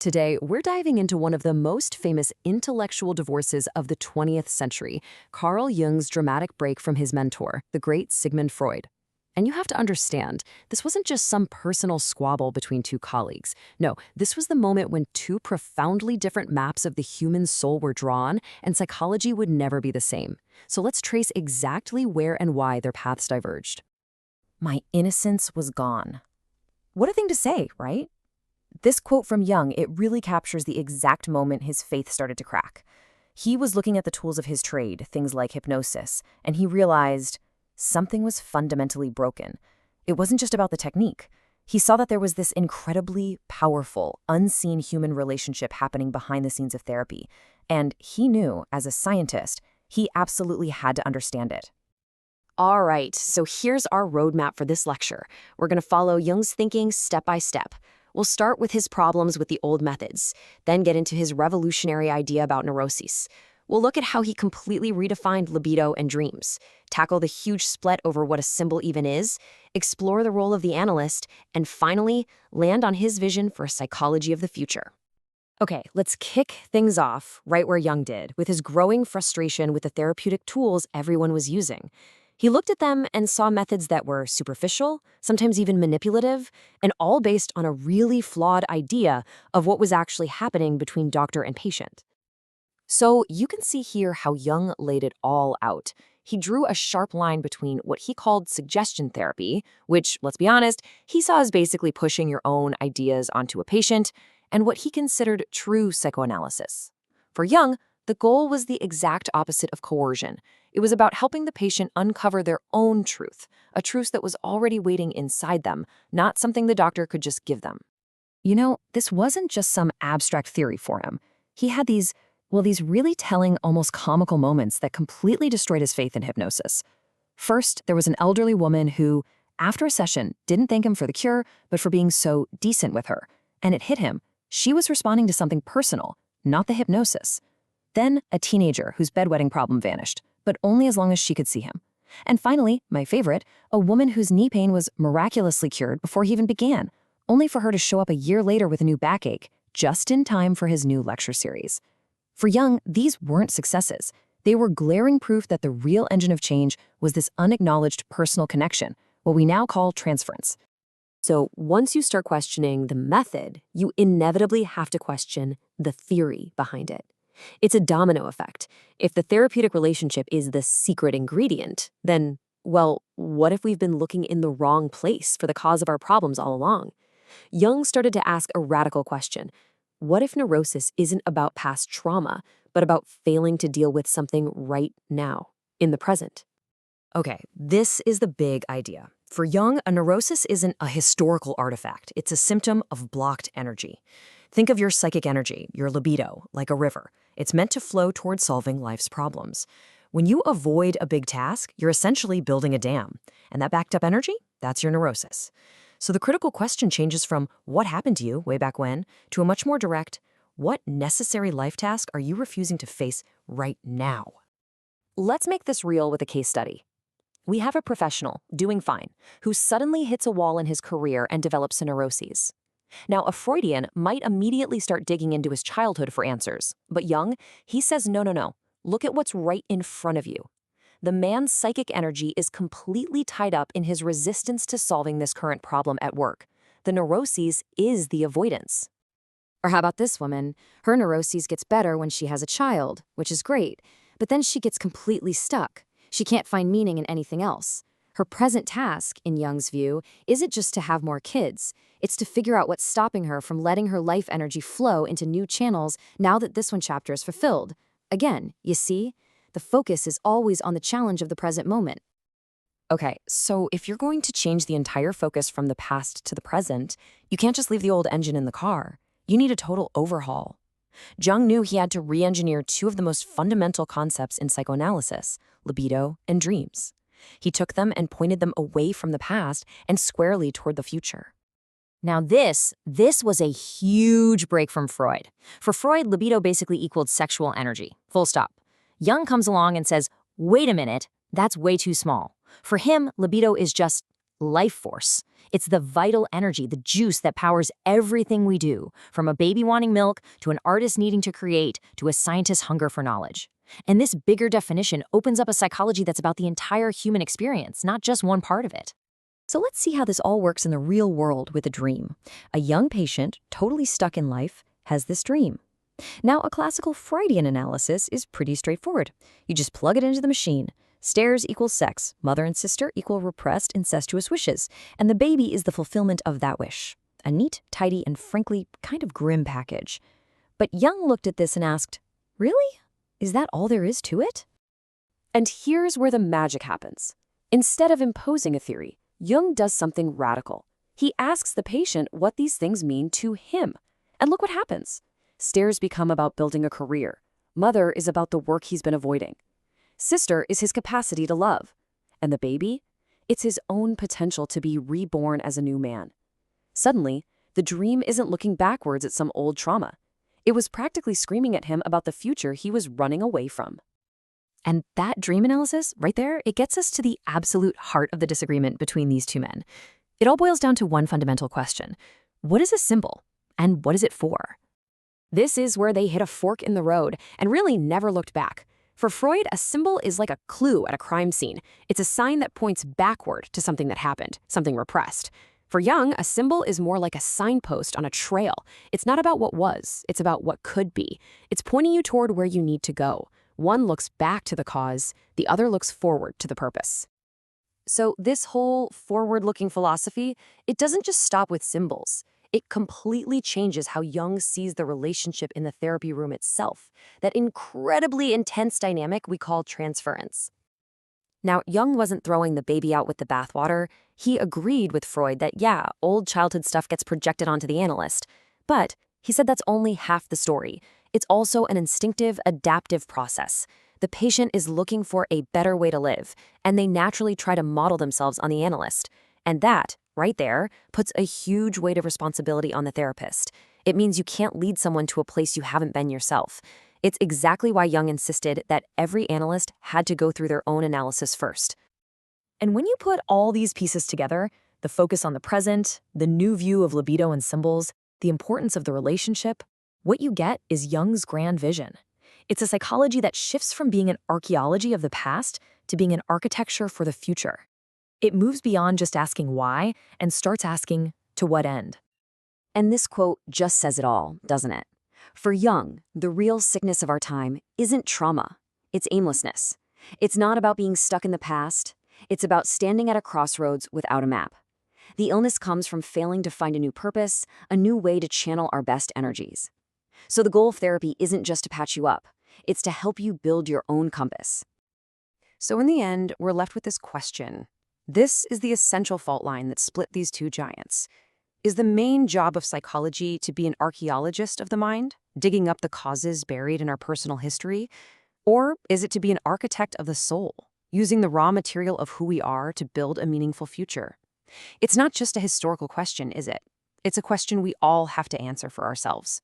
Today, we're diving into one of the most famous intellectual divorces of the 20th century, Carl Jung's dramatic break from his mentor, the great Sigmund Freud. And you have to understand, this wasn't just some personal squabble between two colleagues. No, this was the moment when two profoundly different maps of the human soul were drawn, and psychology would never be the same. So let's trace exactly where and why their paths diverged. My innocence was gone. What a thing to say, right? This quote from Jung, it really captures the exact moment his faith started to crack. He was looking at the tools of his trade, things like hypnosis, and he realized something was fundamentally broken. It wasn't just about the technique. He saw that there was this incredibly powerful, unseen human relationship happening behind the scenes of therapy, and he knew, as a scientist, he absolutely had to understand it. All right, so here's our roadmap for this lecture. We're going to follow Jung's thinking step by step. We'll start with his problems with the old methods, then get into his revolutionary idea about neuroses. We'll look at how he completely redefined libido and dreams, tackle the huge split over what a symbol even is, explore the role of the analyst, and finally, land on his vision for a psychology of the future. Okay, let's kick things off right where Jung did, with his growing frustration with the therapeutic tools everyone was using. He looked at them and saw methods that were superficial, sometimes even manipulative, and all based on a really flawed idea of what was actually happening between doctor and patient. So you can see here how Jung laid it all out. He drew a sharp line between what he called suggestion therapy, which, let's be honest, he saw as basically pushing your own ideas onto a patient, and what he considered true psychoanalysis. For Jung, the goal was the exact opposite of coercion. It was about helping the patient uncover their own truth, a truth that was already waiting inside them, not something the doctor could just give them. You know, this wasn't just some abstract theory for him. He had these really telling, almost comical moments that completely destroyed his faith in hypnosis. First, there was an elderly woman who, after a session, didn't thank him for the cure, but for being so decent with her. And it hit him. She was responding to something personal, not the hypnosis. Then, a teenager whose bedwetting problem vanished, but only as long as she could see him. And finally, my favorite, a woman whose knee pain was miraculously cured before he even began, only for her to show up a year later with a new backache, just in time for his new lecture series. For Jung, these weren't successes. They were glaring proof that the real engine of change was this unacknowledged personal connection, what we now call transference. So once you start questioning the method, you inevitably have to question the theory behind it. It's a domino effect. If the therapeutic relationship is the secret ingredient, then, well, what if we've been looking in the wrong place for the cause of our problems all along? Jung started to ask a radical question. What if neurosis isn't about past trauma, but about failing to deal with something right now, in the present? Okay, this is the big idea. For Jung, a neurosis isn't a historical artifact. It's a symptom of blocked energy. Think of your psychic energy, your libido, like a river. It's meant to flow toward solving life's problems. When you avoid a big task, you're essentially building a dam. And that backed up energy, that's your neurosis. So the critical question changes from what happened to you way back when to a much more direct, what necessary life task are you refusing to face right now? Let's make this real with a case study. We have a professional, doing fine, who suddenly hits a wall in his career and develops a neuroses. Now, a Freudian might immediately start digging into his childhood for answers, but Jung, he says no. Look at what's right in front of you. The man's psychic energy is completely tied up in his resistance to solving this current problem at work. The neuroses is the avoidance. Or how about this woman? Her neuroses gets better when she has a child, which is great, but then she gets completely stuck. She can't find meaning in anything else. Her present task, in Jung's view, isn't just to have more kids. It's to figure out what's stopping her from letting her life energy flow into new channels now that this one chapter is fulfilled. Again, you see, the focus is always on the challenge of the present moment. Okay, so if you're going to change the entire focus from the past to the present, you can't just leave the old engine in the car. You need a total overhaul. Jung knew he had to re-engineer two of the most fundamental concepts in psychoanalysis, libido and dreams. He took them and pointed them away from the past and squarely toward the future. Now this was a huge break from Freud. For Freud, libido basically equaled sexual energy, full stop. Jung comes along and says, wait a minute, that's way too small. For him, libido is just life force. It's the vital energy, the juice that powers everything we do, from a baby wanting milk to an artist needing to create to a scientist's hunger for knowledge. And this bigger definition opens up a psychology that's about the entire human experience, not just one part of it. So let's see how this all works in the real world with a dream. A young patient, totally stuck in life, has this dream. Now, a classical Freudian analysis is pretty straightforward. You just plug it into the machine. Stairs equals sex, mother and sister equal repressed incestuous wishes, and the baby is the fulfillment of that wish. A neat, tidy, and frankly, kind of grim package. But Jung looked at this and asked, really? Is that all there is to it? And here's where the magic happens. Instead of imposing a theory, Jung does something radical. He asks the patient what these things mean to him. And look what happens. Stairs become about building a career. Mother is about the work he's been avoiding. Sister is his capacity to love. And the baby? It's his own potential to be reborn as a new man. Suddenly, the dream isn't looking backwards at some old trauma. It was practically screaming at him about the future he was running away from. And that dream analysis, right there, it gets us to the absolute heart of the disagreement between these two men. It all boils down to one fundamental question. What is a symbol? And what is it for? This is where they hit a fork in the road and really never looked back. For Freud, a symbol is like a clue at a crime scene. It's a sign that points backward to something that happened, something repressed. For Jung, a symbol is more like a signpost on a trail. It's not about what was, it's about what could be. It's pointing you toward where you need to go. One looks back to the cause, the other looks forward to the purpose. So this whole forward-looking philosophy, it doesn't just stop with symbols. It completely changes how Jung sees the relationship in the therapy room itself, that incredibly intense dynamic we call transference. Now, Jung wasn't throwing the baby out with the bathwater. He agreed with Freud that, yeah, old childhood stuff gets projected onto the analyst. But he said that's only half the story. It's also an instinctive, adaptive process. The patient is looking for a better way to live, and they naturally try to model themselves on the analyst. And that, right there, puts a huge weight of responsibility on the therapist. It means you can't lead someone to a place you haven't been yourself. It's exactly why Jung insisted that every analyst had to go through their own analysis first. And when you put all these pieces together, the focus on the present, the new view of libido and symbols, the importance of the relationship, what you get is Jung's grand vision. It's a psychology that shifts from being an archaeology of the past to being an architecture for the future. It moves beyond just asking why and starts asking, to what end? And this quote just says it all, doesn't it? For Jung, the real sickness of our time isn't trauma, it's aimlessness. It's not about being stuck in the past, it's about standing at a crossroads without a map. The illness comes from failing to find a new purpose, a new way to channel our best energies. So the goal of therapy isn't just to patch you up, it's to help you build your own compass. So in the end, we're left with this question. This is the essential fault line that split these two giants. Is the main job of psychology to be an archaeologist of the mind, digging up the causes buried in our personal history? Or is it to be an architect of the soul, using the raw material of who we are to build a meaningful future? It's not just a historical question, is it? It's a question we all have to answer for ourselves.